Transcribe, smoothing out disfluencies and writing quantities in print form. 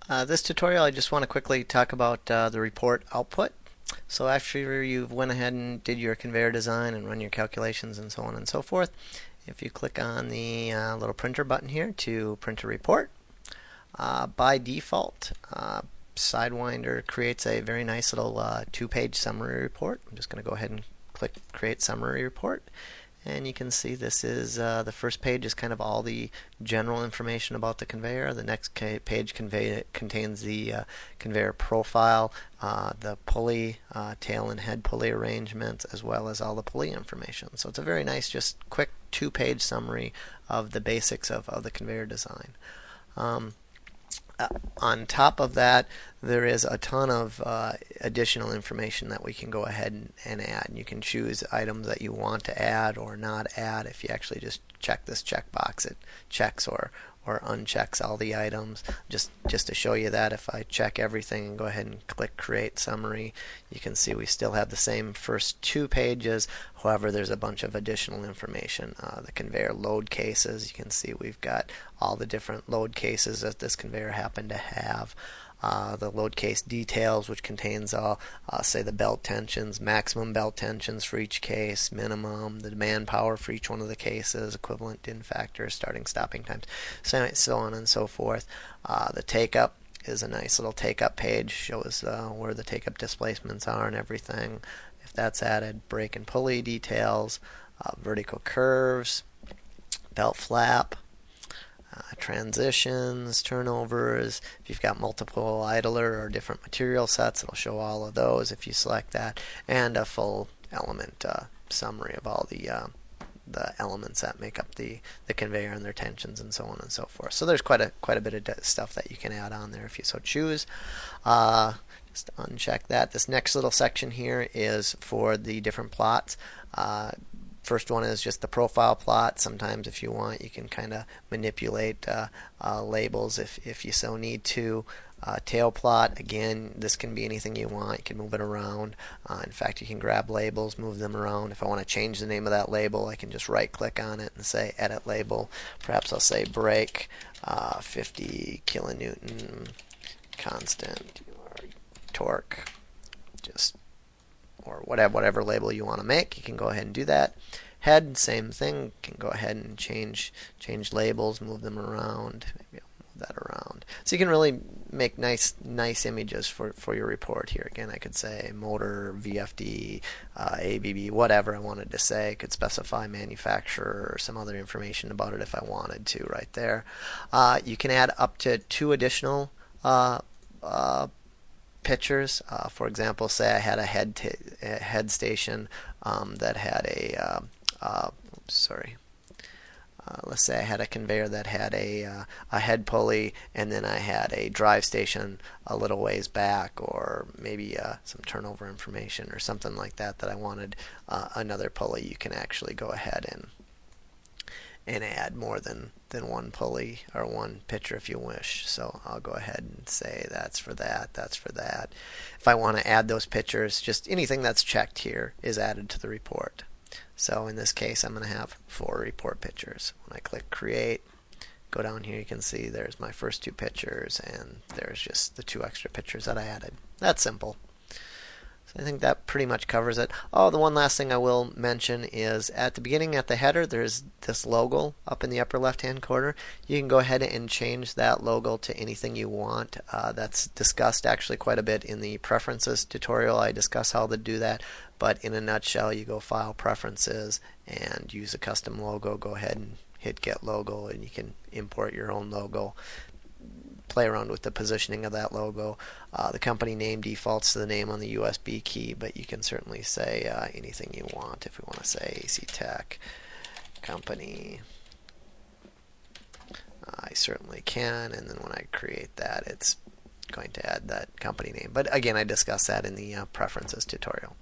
This tutorial, I just want to quickly talk about the report output. So after you've went ahead and did your conveyor design and run your calculations and so on and so forth, if you click on the little printer button here to print a report, by default, Sidewinder creates a very nice little two-page summary report. I'm just going to go ahead and click Create Summary Report. And you can see this is the first page is kind of all the general information about the conveyor. The next page contains the conveyor profile, the pulley, tail and head pulley arrangements, as well as all the pulley information. So it's a very nice, just quick two-page summary of the basics of the conveyor design. On top of that, there is a ton of additional information that we can go ahead and add. And you can choose items that you want to add or not add. If you actually just check this checkbox, it checks or unchecks all the items. Just to show you that, if I check everything and go ahead and click Create Summary, you can see we still have the same first two pages. However, there's a bunch of additional information. The conveyor load cases, you can see we've got all the different load cases that this conveyor happened to have. The load case details, which contains say the belt tensions, maximum belt tensions for each case, minimum, the demand power for each one of the cases, equivalent din factors, starting stopping times, so on and so forth. The take up is a nice little take up page, shows where the take up displacements are and everything. If that's added, brake and pulley details, vertical curves, belt flap, transitions, turnovers. If you've got multiple idler or different material sets, it'll show all of those if you select that, and a full element summary of all the elements that make up the conveyor and their tensions and so on and so forth. So there's quite a bit of stuff that you can add on there if you so choose. Just uncheck that. This next little section here is for the different plots. First one is just the profile plot. Sometimes if you want, you can kind of manipulate labels if you so need to. Tail plot, again, this can be anything you want. You can move it around. In fact, you can grab labels, move them around. If I want to change the name of that label, I can just right click on it and say Edit Label. Perhaps I'll say brake 50 kilonewton constant torque, just or whatever label you want to make. You can go ahead and do that. Head, same thing. You can go ahead and change labels, move them around. Maybe I'll move that around. So you can really make nice images for your report here. Again, I could say motor, VFD, ABB, whatever I wanted to say. I could specify manufacturer or some other information about it if I wanted to right there. You can add up to 2 additional pictures. For example, say I had a head station that had a let's say I had a conveyor that had a head pulley, and then I had a drive station a little ways back, or maybe some turnover information or something like that I wanted another pulley. You can actually go ahead and add more than one pulley or one picture if you wish. So I'll go ahead and say that's for that, that's for that. If I want to add those pictures, just anything that's checked here is added to the report. So in this case, I'm going to have 4 report pictures. When I click Create, go down here, you can see there's my first 2 pictures, and there's just the 2 extra pictures that I added. That's simple. I think that pretty much covers it. Oh, the one last thing I will mention is at the beginning, at the header, there's this logo up in the upper left-hand corner. You can go ahead and change that logo to anything you want. That's discussed actually quite a bit in the Preferences tutorial. I discuss how to do that, but in a nutshell, you go File, Preferences, and use a custom logo. Go ahead and hit Get Logo, and you can import your own logo. Play around with the positioning of that logo. The company name defaults to the name on the USB key, but you can certainly say anything you want. If we want to say AC Tech Company, I certainly can, and then when I create that, it's going to add that company name. But again, I discussed that in the Preferences tutorial.